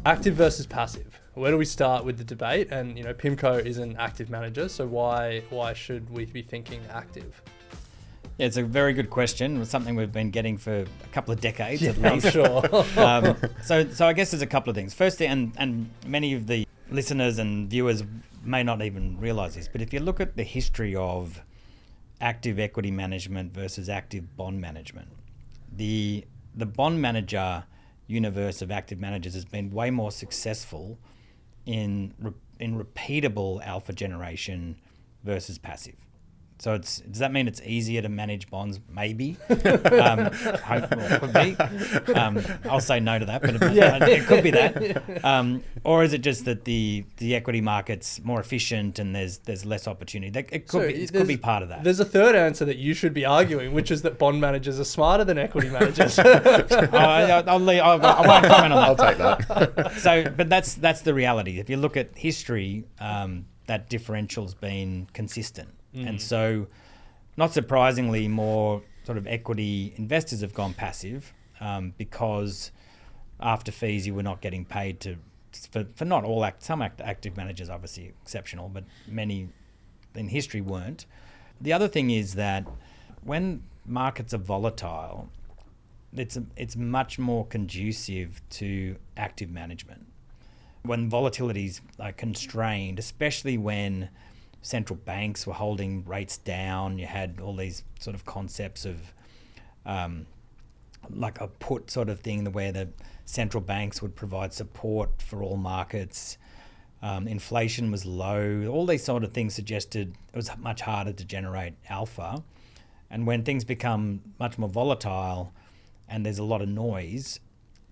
Active versus passive. Where do we start with the debate? And PIMCO is an active manager, so why should we be thinking active? Yeah, it's a very good question. It's something we've been getting for a couple of decades at least. I'm sure. So I guess there's a couple of things. Firstly, and many of the listeners and viewers may not even realise this, but if you look at the history of active equity management versus active bond management, the bond manager universe of active managers has been way more successful in repeatable alpha generation versus passive. So does that mean it's easier to manage bonds? Maybe. Could be. I'll say no to that, but it could be that. Or is it just that the equity market's more efficient and there's less opportunity? It could be part of that. There's a third answer that you should be arguing, which is that bond managers are smarter than equity managers. I won't comment on that. I'll take that. But that's the reality. If you look at history, that differential's been consistent. And so, not surprisingly, more sort of equity investors have gone passive because after fees you were not getting paid for not all some active managers, obviously exceptional, but many in history weren't. The other thing is that when markets are volatile, it's much more conducive to active management. When volatility's constrained, especially when central banks were holding rates down, you had all these sort of concepts of like a put sort of thing where the central banks would provide support for all markets. Inflation was low. All these sort of things suggested it was much harder to generate alpha. And when things become much more volatile and there's a lot of noise,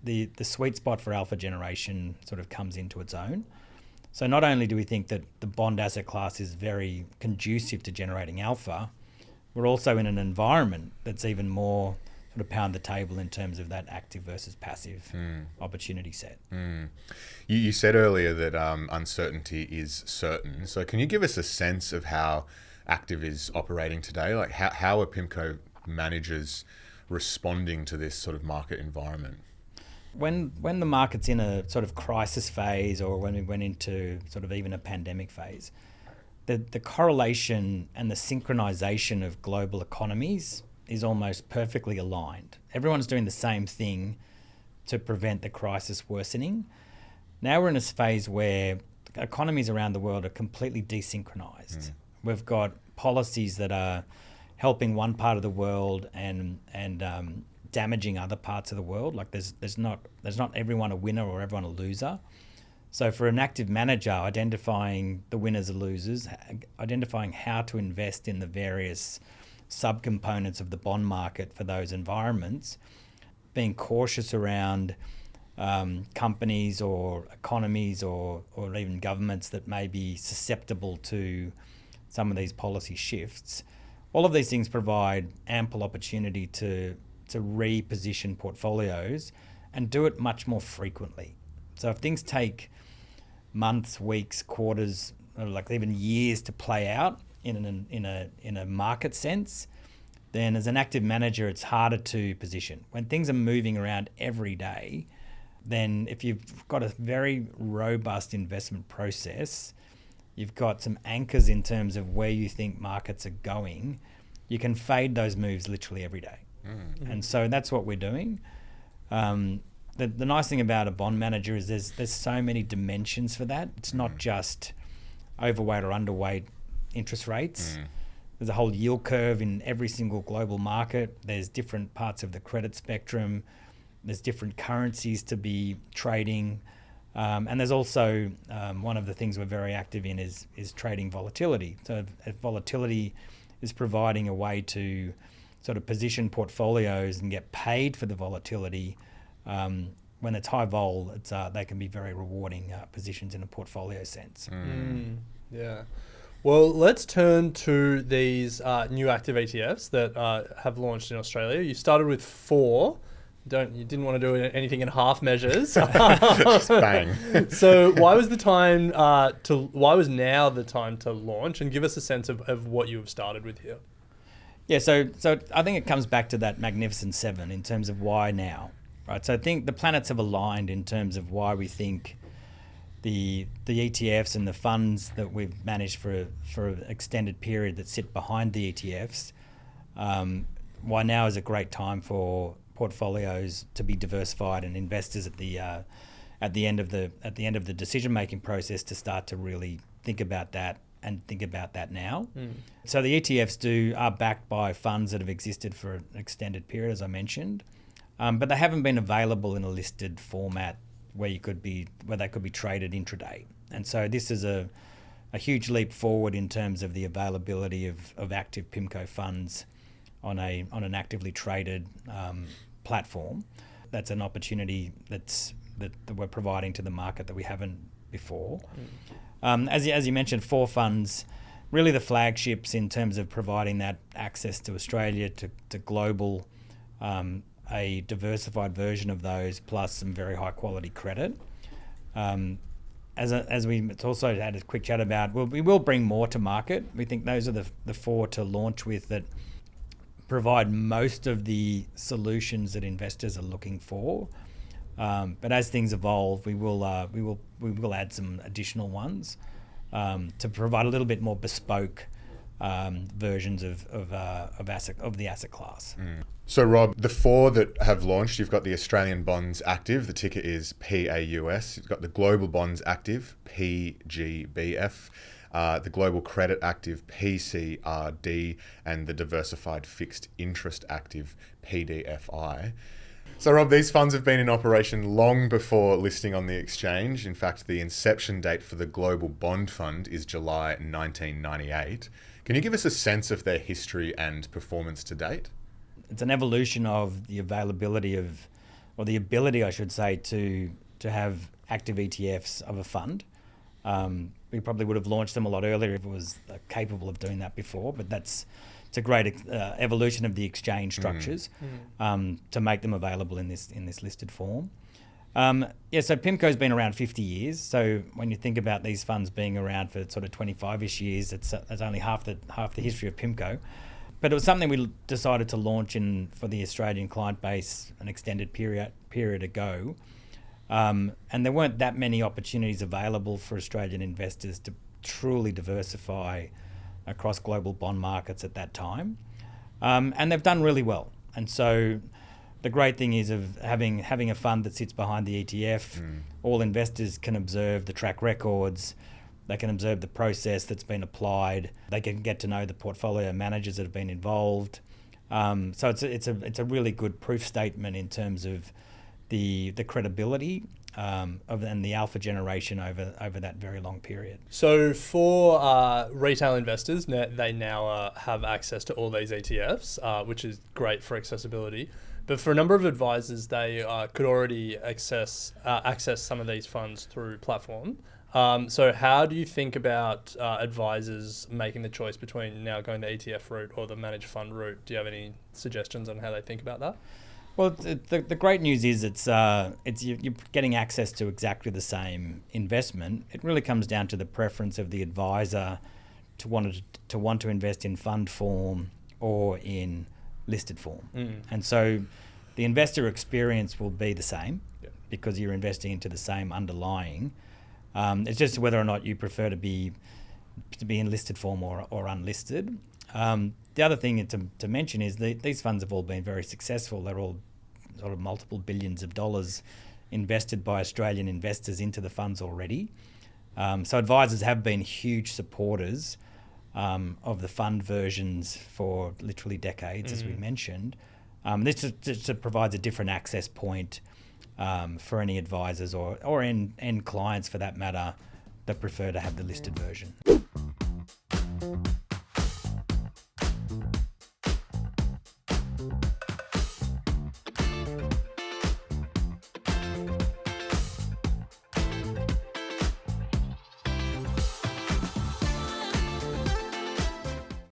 the sweet spot for alpha generation sort of comes into its own. So not only do we think that the bond asset class is very conducive to generating alpha, we're also in an environment that's even more sort of pound the table in terms of that active versus passive opportunity set. You said earlier that uncertainty is certain. So can you give us a sense of how active is operating today? Like how are PIMCO managers responding to this sort of market environment? When the market's in a sort of crisis phase, or when we went into sort of even a pandemic phase, the correlation and the synchronization of global economies is almost perfectly aligned. Everyone's doing the same thing to prevent the crisis worsening. Now we're in a phase where economies around the world are completely desynchronized. We've got policies that are helping one part of the world and damaging other parts of the world. Like there's not everyone a winner or everyone a loser. So for an active manager, identifying the winners and losers, identifying how to invest in the various subcomponents of the bond market for those environments, being cautious around companies or economies or even governments that may be susceptible to some of these policy shifts. All of these things provide ample opportunity to reposition portfolios and do it much more frequently. So if things take months, weeks, quarters, or like even years to play out in a market sense, then as an active manager, it's harder to position. When things are moving around every day, then if you've got a very robust investment process, you've got some anchors in terms of where you think markets are going, you can fade those moves literally every day. And so that's what we're doing. The nice thing about a bond manager is there's so many dimensions for that. It's not just overweight or underweight interest rates. There's a whole yield curve in every single global market. There's different parts of the credit spectrum. There's different currencies to be trading. And there's also one of the things we're very active in is trading volatility. So if volatility is providing a way to sort of position portfolios and get paid for the volatility, when it's high vol, they can be very rewarding positions in a portfolio sense. Yeah. Well, let's turn to these new active ETFs that have launched in Australia. You started with 4. You didn't want to do anything in half measures. Just bang. So why was now the time to launch, and give us a sense of what you have started with here? Yeah, so I think it comes back to that Magnificent 7 in terms of why now. right? So I think the planets have aligned in terms of why we think the ETFs and the funds that we've managed for an extended period that sit behind the ETFs, why now is a great time for portfolios to be diversified and investors at the end of the decision making process to start to really think about that and think about that now. So the ETFs are backed by funds that have existed for an extended period, as I mentioned, but they haven't been available in a listed format where they could be traded intraday. And so this is a huge leap forward in terms of the availability of active PIMCO funds on an actively traded platform. That's an opportunity that we're providing to the market that we haven't before. As you mentioned, 4 funds, really the flagships in terms of providing that access to Australia, to global, a diversified version of those, plus some very high quality credit. As we also had a quick chat about, we will bring more to market. We think those are the 4 to launch with that provide most of the solutions that investors are looking for. But as things evolve, we will add some additional ones to provide a little bit more bespoke versions of the asset class. So Rob, the 4 that have launched, you've got the Australian Bonds Active, the ticker is PAUS. You've got the Global Bonds Active, PGBF. The Global Credit Active, PCRD, and the Diversified Fixed Interest Active, PDFI. So Rob, these funds have been in operation long before listing on the exchange. In fact, the inception date for the Global Bond Fund is July 1998. Can you give us a sense of their history and performance to date? It's an evolution of the availability or the ability, I should say, to have active ETFs of a fund. We probably would have launched them a lot earlier if it was capable of doing that before, but it's a great evolution of the exchange structures to make them available in this listed form. So PIMCO's been around 50 years. So when you think about these funds being around for sort of 25-ish years, it's only half the history of PIMCO. But it was something we decided to launch for the Australian client base an extended period ago. And there weren't that many opportunities available for Australian investors to truly diversify across global bond markets at that time. And they've done really well. And so the great thing is of having a fund that sits behind the ETF, all investors can observe the track records, they can observe the process that's been applied, they can get to know the portfolio managers that have been involved. So it's a really good proof statement in terms of the credibility and the alpha generation over that very long period. So for retail investors, they now have access to all these ETFs, which is great for accessibility. But for a number of advisors, they could already access some of these funds through platform. So how do you think about advisors making the choice between now going the ETF route or the managed fund route? Do you have any suggestions on how they think about that? Well, the great news is you're getting access to exactly the same investment. It really comes down to the preference of the advisor to want to invest in fund form or in listed form. And so the investor experience will be the same because you're investing into the same underlying. It's just whether or not you prefer to be in listed form or unlisted. The other thing to mention is these funds have all been very successful. They're all sort of multiple billions of dollars invested by Australian investors into the funds already. So advisors have been huge supporters of the fund versions for literally decades, as we mentioned. This just provides a different access point for any advisors or end clients for that matter that prefer to have the listed version.